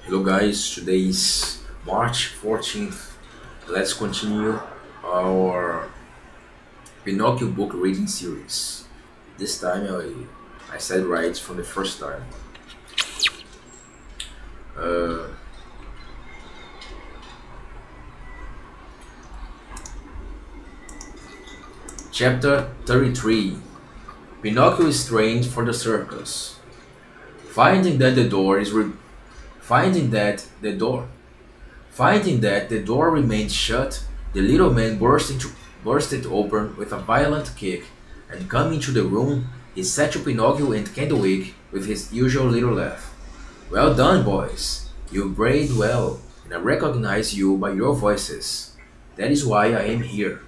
Hello guys, today is March 14th. Let's continue our Pinocchio book reading series. This time I said right from the first time. Uh, Chapter 33. Pinocchio is trained for the circus. Finding that the door is re- finding that the door Finding that the door remained shut, the little man burst it open with a violent kick, and coming into the room, he said to Pinocchio and Candlewick with his usual little laugh. Well done, boys. You brayed well, and I recognize you by your voices. That is why I am here.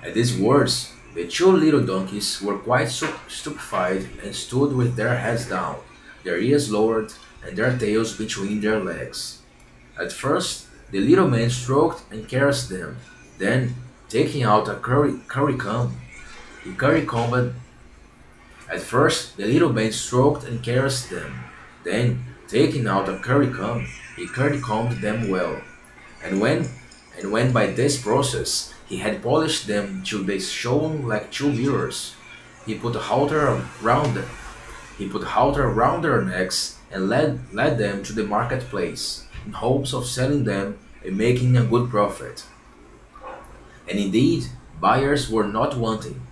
At these words, the two little donkeys were quite stupefied and stood with their heads down, their ears lowered, and their tails between their legs. At first, the little man stroked and caressed them. Then, taking out a currycomb, he currycombed. At first, the little man stroked and caressed them. Then, taking out a currycomb, he currycombed them well. And when by this process he had polished them till they shone like two mirrors, he put a halter around them. He put halter around their necks and led them to the marketplace, in hopes of selling them and making a good profit. And indeed, buyers were not wanting.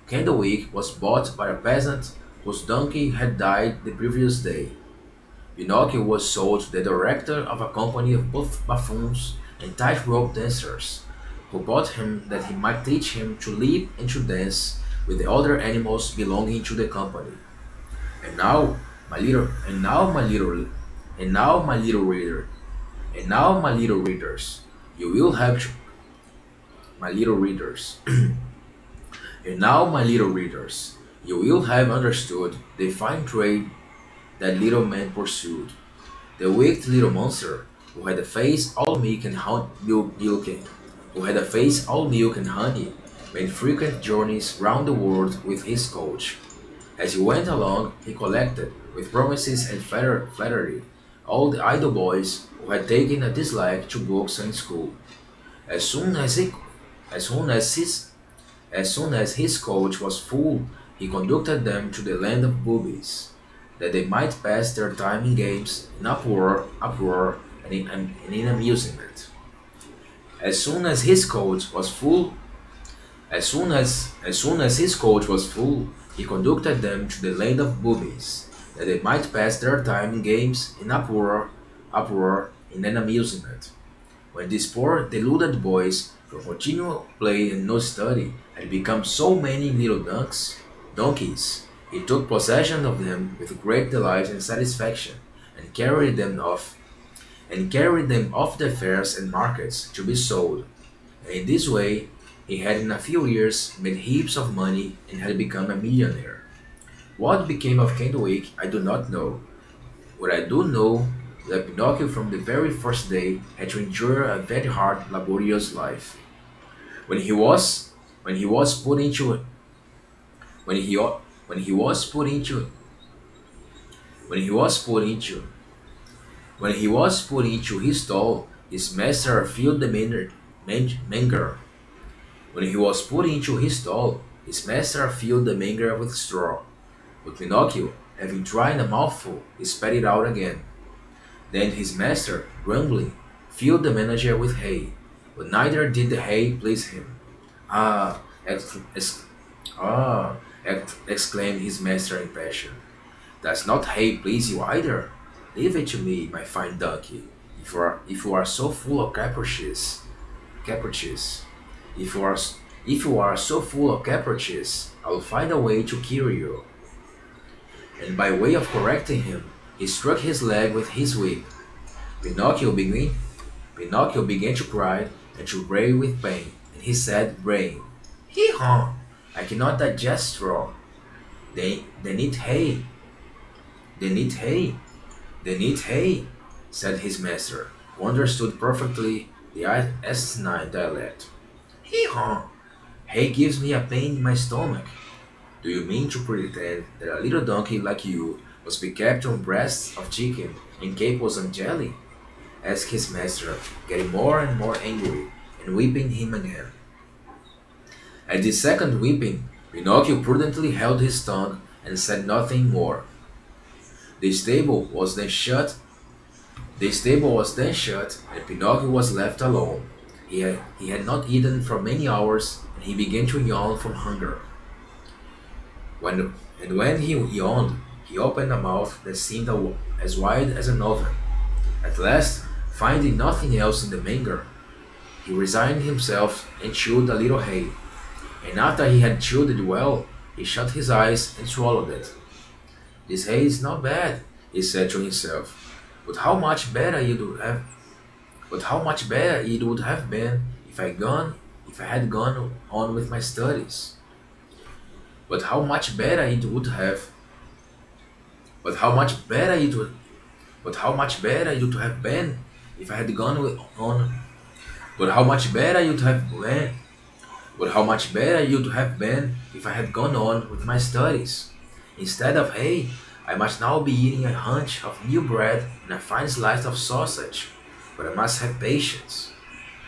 Candlewick was bought by a peasant whose donkey had died the previous day. Pinocchio was sold to the director of a company of buffoons and tightrope dancers, who bought him that he might teach him to leap and to dance with the other animals belonging to the company. And now, my little, and now, my little, and now, my little reader, and now, my little readers, you will have, my little readers, and now, my little readers, you will have understood the fine trade that little man pursued. The wicked little monster, who had a face all milk and milking, who had a face all milk and honey, made frequent journeys round the world with his coach. As he went along, he collected, with promises and flattery, all the idle boys who had taken a dislike to books and school. As soon as he, as soon as his, as soon as his coach was full, he conducted them to the land of boobies, that they might pass their time in games, in uproar, and in amusement. As soon as his coach was full, as soon as his coach was full, he conducted them to the land of boobies, that they might pass their time in games, in uproar, and in amusement. When these poor deluded boys, from continual play and no study, had become so many little donkeys, he took possession of them with great delight and satisfaction, and carried them off the fairs and markets to be sold. And in this way, he had in a few years made heaps of money and had become a millionaire. What became of Candlewick I do not know. What I do know is that Pinocchio from the very first day had to endure a very hard, laborious life. When he was when he was put into when he when he was put into when he was put into when he was put into his stall, his master filled the manger. When he was put into his stall, his master filled the manger with straw. But Pinocchio, having tried a mouthful, he spat it out again. Then his master, grumbling, filled the manger with hay, but neither did the hay please him. Ah, ex- ex- exclaimed his master in passion. Does not hay please you either? Leave it to me, my fine donkey. If you are so full of caprices, if you are so full of caprices, I will find a way to cure you. And by way of correcting him, he struck his leg with his whip. Pinocchio began, Pinocchio began to cry and to bray with pain, and he said, braying, "Hee haw! I cannot digest straw. They need hay. They need hay. They need hay," said his master, who understood perfectly the asinine dialect. "Hee haw! Hay gives me a pain in my stomach. Do you mean to pretend that a little donkey like you Must be kept on breasts of chicken and capers on jelly? Asked his master, getting more and more angry, and whipping him again. At this second whipping, Pinocchio prudently held his tongue and said nothing more. The stable was then shut. The stable was then shut, and Pinocchio was left alone. He had not eaten for many hours, and he began to yawn from hunger. When he yawned, he opened a mouth that seemed as wide as an oven. At last, finding nothing else in the manger, he resigned himself and chewed a little hay. And after he had chewed it well, he shut his eyes and swallowed it. This hay is not bad, he said to himself. But how much better it would have but how much better it would have been if I had gone on with my studies. But how much better it would have but how much better it would but how much better it would have been if I had gone on but how much better it would have been but how much better it would have been if I had gone on with my studies. Instead of hay, I must now be eating a hunch of new bread and a fine slice of sausage, but I must have patience.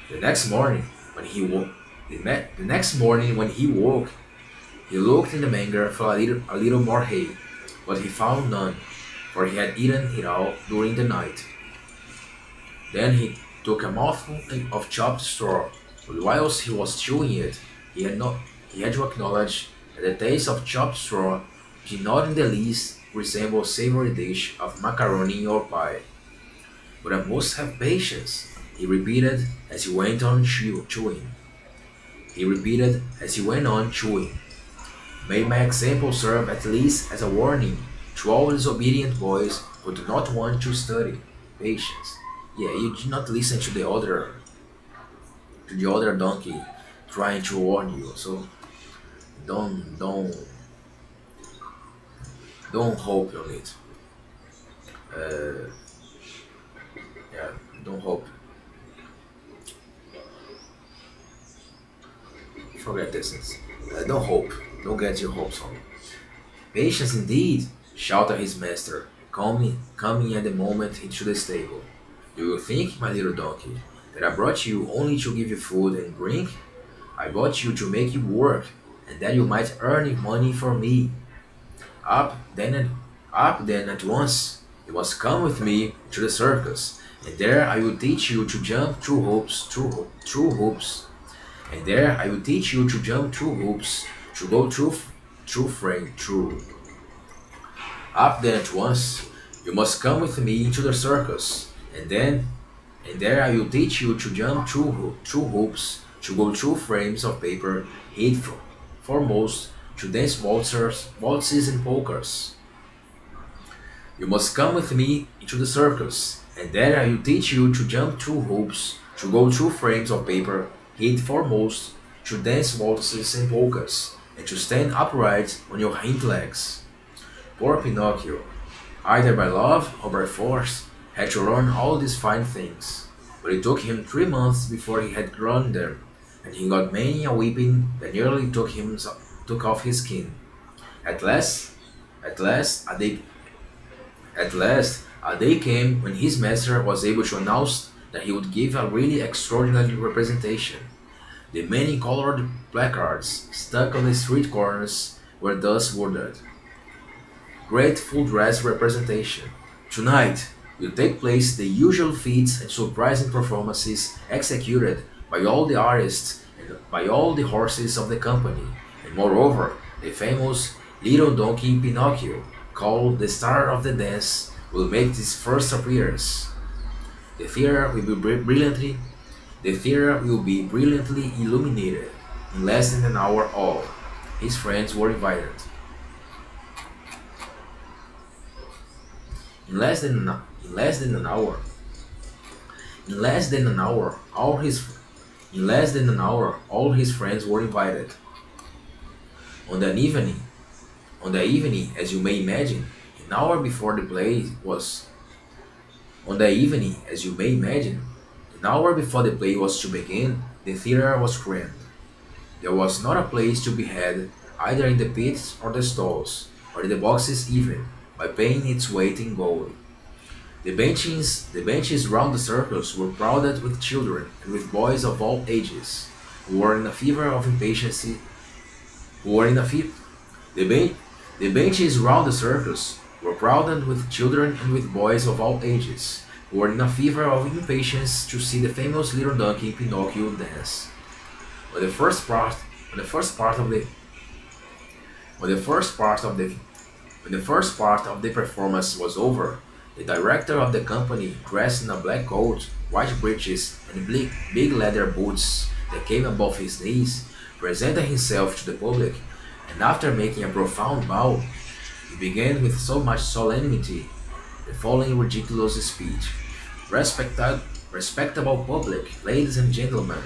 The next morning, when he woke, the next morning when he woke, he looked in the manger for a little more hay, but he found none, for he had eaten it all during the night. Then he took a mouthful of chopped straw, but whilst he was chewing it, he had to acknowledge that the taste of chopped straw did not in the least resemble a savory dish of macaroni or pie. But I must have patience, he repeated as he went on chewing. He repeated as he went on chewing. May my example serve at least as a warning to all disobedient boys who do not want to study. Patience. Yeah, you did not listen to the other donkey trying to warn you. So don't don't hope on it. Uh, yeah, don't hope. Forget this. Don't hope. Don't get your hopes on. Patience indeed, shouted his master, coming at the moment into the stable. Do you think, my little donkey, that I brought you only to give you food and drink? I brought you to make you work, and that you might earn money for me. Up then, and up then at once. You must come with me to the circus, and there I will teach you to jump through hoops. And there I will teach you to jump through hoops, to go through. Up then at once. You must come with me into the circus, and there I will teach you to jump through hoops, to go through frames of paper, hid foremost, to dance waltzes and polkas. You must come with me into the circus, and there I will teach you to jump through hoops, to go through frames of paper, hid foremost, to dance waltzes and polkas, and to stand upright on your hind legs. Poor Pinocchio, either by love or by force, had to learn all these fine things, but it took him 3 months before he had learned them, and he got many a whipping that nearly took off his skin. At last, at last, a day, at last, a day came when his master was able to announce that he would give a really extraordinary representation. The many-colored placards stuck on the street corners were thus worded: Great full dress representation. Tonight will take place the usual feats and surprising performances executed by all the artists and by all the horses of the company, and moreover, the famous little donkey Pinocchio, called the star of the dance, will make his first appearance. The theater will be brilliantly illuminated. In less than an hour, all his friends were invited. In less than an, in less than an hour, in less than an hour, all his friends were invited. On the evening, as you may imagine, an hour before the play was. On the evening, as you may imagine, an hour before the play was to begin, the theater was crammed. There was not a place to be had, either in the pits or the stalls, or in the boxes even. by paying its weight in gold. The benches round the circus were crowded with children and with boys of all ages, who were in a fever of impatience. Who were in a fe- the, ben- the benches round the circus were crowded with children and with boys of all ages, who were in a fever of impatience to see the famous little donkey Pinocchio dance. When the first part, when the first part of the, when the first part of the, when the first part of the performance was over, the director of the company, dressed in a black coat, white breeches, and big leather boots that came above his knees, presented himself to the public, and after making a profound bow, he began with so much solemnity the following ridiculous speech. Respectable public, ladies and gentlemen,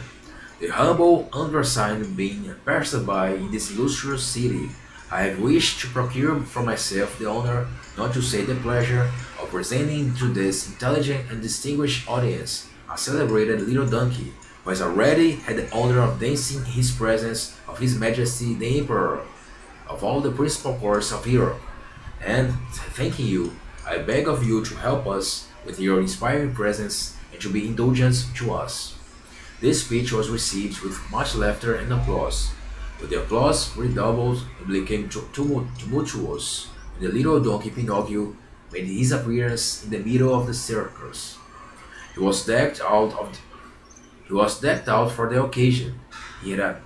the humble undersigned being passerby in this illustrious city, I have wished to procure for myself the honor, not to say the pleasure, of presenting to this intelligent and distinguished audience a celebrated little donkey who has already had the honor of dancing in his presence of His Majesty the Emperor of all the principal courts of Europe. And, thanking you, I beg of you to help us with your inspiring presence and to be indulgent to us. This speech was received with much laughter and applause, but the applause redoubled and became tumultuous when the little donkey Pinocchio made his appearance in the middle of the circus. He was decked out of he was decked out for the occasion. He had a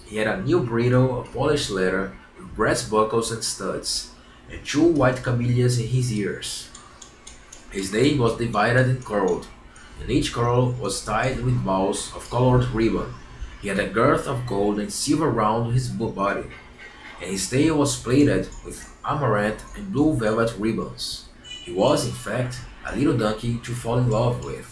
he had a new bridle of polished leather with brass buckles and studs, and two white camellias in his ears. His name was divided and curled, and each curl was tied with balls of colored ribbon. He had a girth of gold and silver round his body, and his tail was plaited with amaranth and blue velvet ribbons. He was, in fact, a little donkey to fall in love with.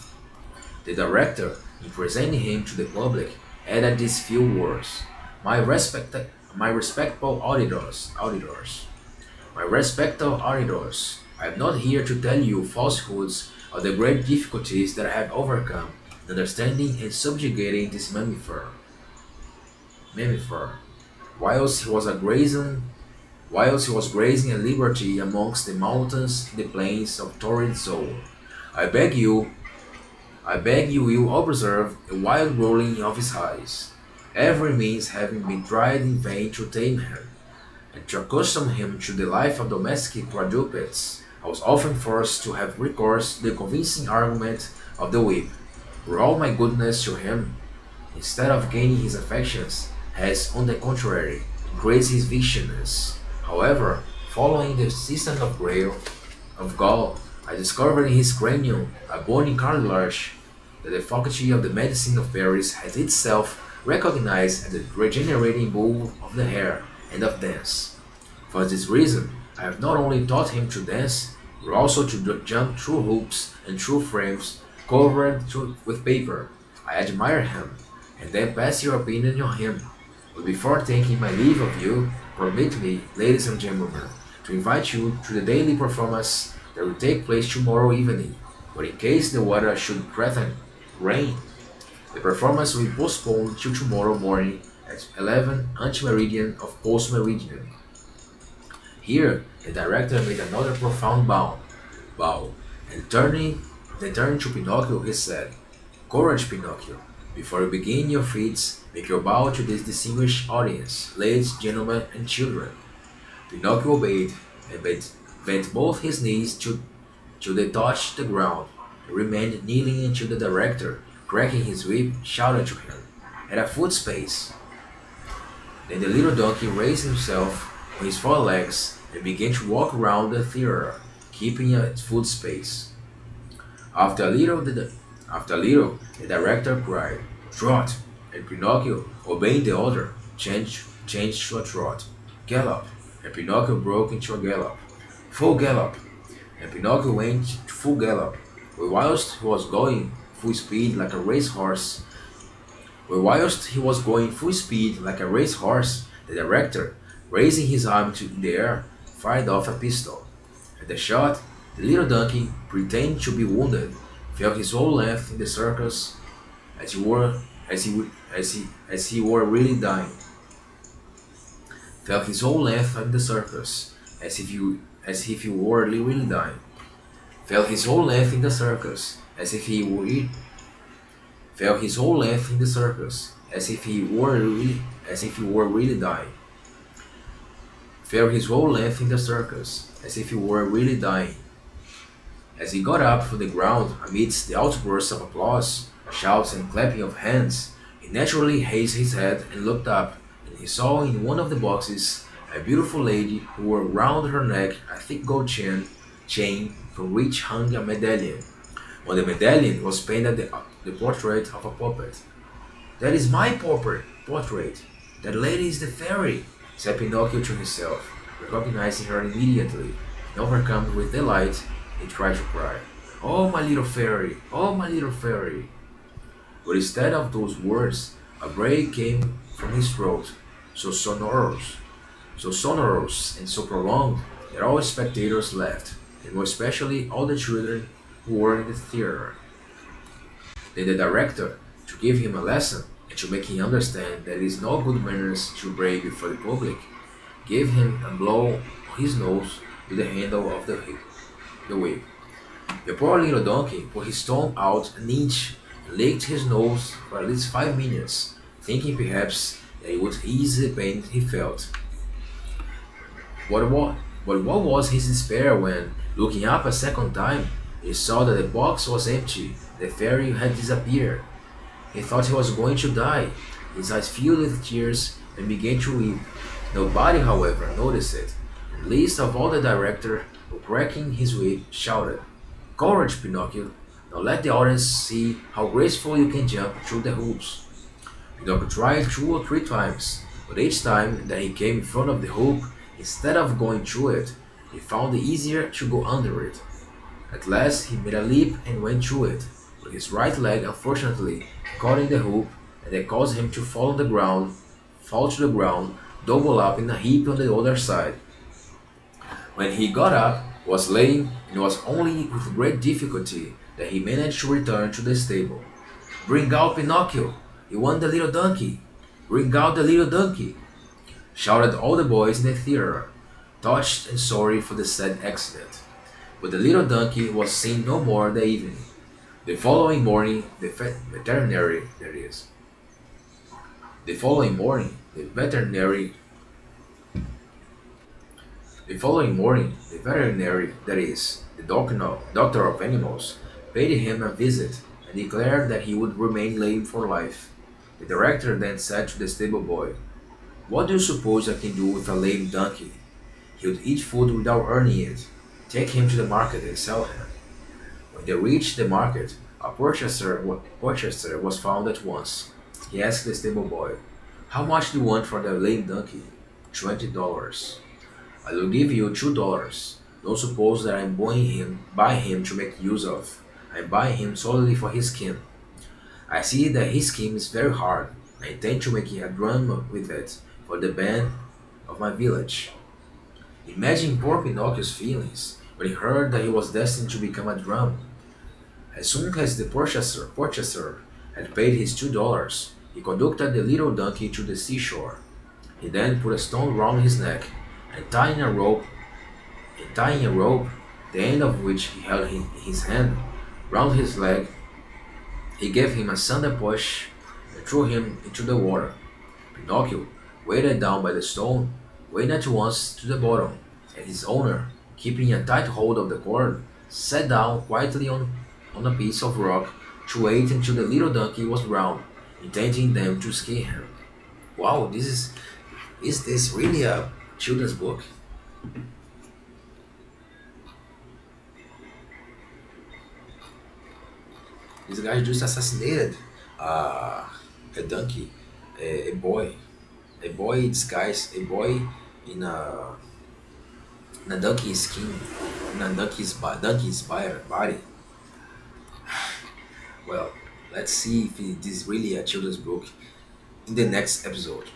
The director, in presenting him to the public, added these few words: my respectable auditors, I am not here to tell you falsehoods or the great difficulties that I have overcome in understanding and subjugating this mammifer, whilst he was grazing at liberty amongst the mountains and the plains of torrid zone. I beg you, I beg you will observe a wild rolling of his eyes, every means having been tried in vain to tame him, and to accustom him to the life of domestic quadrupeds. I was often forced to have recourse to the convincing argument of the whip, where all my goodness to him, instead of gaining his affections, has, on the contrary, increased his viciousness. However, following the system of Gall, I discovered in his cranium a bony cartilage that the faculty of the medicine of Paris has itself recognized as the regenerating bulb of the hair and of dance. For this reason, I have not only taught him to dance, but also to jump through hoops and through frames covered with paper. I admire him, and then pass your opinion on him. But before taking my leave of you, permit me, ladies and gentlemen, to invite you to the daily performance that will take place tomorrow evening. But in case the weather should threaten rain, the performance will be postponed till tomorrow morning at 11 ante-meridian of post-meridian. Here, the director made another profound bow, and turning to Pinocchio, he said, "Courage, Pinocchio! Before you begin your feats, make your bow to this distinguished audience, ladies, gentlemen, and children." Pinocchio obeyed, and bent both his knees till they touched the ground, and remained kneeling until the director, cracking his whip, shouted to him, "At a foot space!" Then the little donkey raised himself on his forelegs and began to walk round the theater, keeping a foot space. After a little, the director cried, "Trot!" and Pinocchio, obeying the order, changed to a trot. "Gallop!" and Pinocchio broke into a gallop. "Full gallop!" and Pinocchio went to full gallop. Whilst he was going full speed like a racehorse, the director, raising his arm in the air, fired off a pistol. At the shot, the little donkey, pretending to be wounded, fell his whole length in the circus as he were really dying. Fell his whole length in the circus as if he were really dying. Fell his whole length in the circus, as if he were fell his whole length in the circus, as if he were really dying. Fell his whole length in the circus, as if he were really dying. As he got up from the ground amidst the outbursts of applause, shouts, and clapping of hands, he naturally raised his head and looked up, and he saw in one of the boxes a beautiful lady who wore round her neck a thick gold chain from which hung a medallion. On the medallion was painted the portrait of a puppet. "That is my portrait. That lady is the fairy," said Pinocchio to himself, recognizing her immediately, and overcome with delight, he tried to cry, "Oh, my little fairy! Oh, my little fairy!" But instead of those words, a bray came from his throat, so sonorous and so prolonged that all spectators laughed, and more especially all the children who were in the theater. Then the director, to give him a lesson and to make him understand that it is no good manners to bray before the public, gave him a blow on his nose with the handle of the whip. The poor little donkey put his tongue out an inch and licked his nose for at least 5 minutes, thinking perhaps that it would ease the pain he felt. But what was his despair when, looking up a second time, he saw that the box was empty, the fairy had disappeared. He thought he was going to die, his eyes filled with tears, and began to weep. Nobody, however, noticed it, and least of all the director, who, cracking his whip, shouted, "Courage, Pinocchio! Now let the audience see how graceful you can jump through the hoops." Pinocchio tried 2 or 3 times, but each time that he came in front of the hoop, instead of going through it, he found it easier to go under it. At last he made a leap and went through it, but his right leg unfortunately caught in the hoop, and that caused him to fall to the ground, double up in a heap on the other side. When he got up, he was lame, and it was only with great difficulty that he managed to return to the stable. "Bring out Pinocchio! He won the little donkey! Bring out the little donkey!" shouted all the boys in the theater, touched and sorry for the sad accident. But the little donkey was seen no more that evening. The following morning, the veterinary, that is. The following morning, the veterinary, that is, the doctor of animals, paid him a visit and declared that he would remain lame for life. The director then said to the stable boy, "What do you suppose I can do with a lame donkey? He would eat food without earning it. Take him to the market and sell him." When they reached the market, a purchaser was found at once. He asked the stable boy, "How much do you want for the lame donkey?" $20. "I will give you $2. Don't suppose that I am buy him to make use of. I buy him solely for his skin. I see that his skin is very hard. I intend to make a drum with it for the band of my village." Imagine poor Pinocchio's feelings when he heard that he was destined to become a drum. As soon as the purchaser had paid his $2, he conducted the little donkey to the seashore. He then put a stone round his neck, and tying a rope, the end of which he held in his hand, round his leg, he gave him a sudden push and threw him into the water. Pinocchio, weighted down by the stone, went at once to the bottom, and his owner, keeping a tight hold of the cord, sat down quietly on a piece of rock to wait until the little donkey was drowned, intending them to scare him. Wow, is this really a children's book? This guy just assassinated a donkey, a boy, disguised, a boy in a donkey's skin, in a donkey's body. Well, let's see if it is really a children's book in the next episode.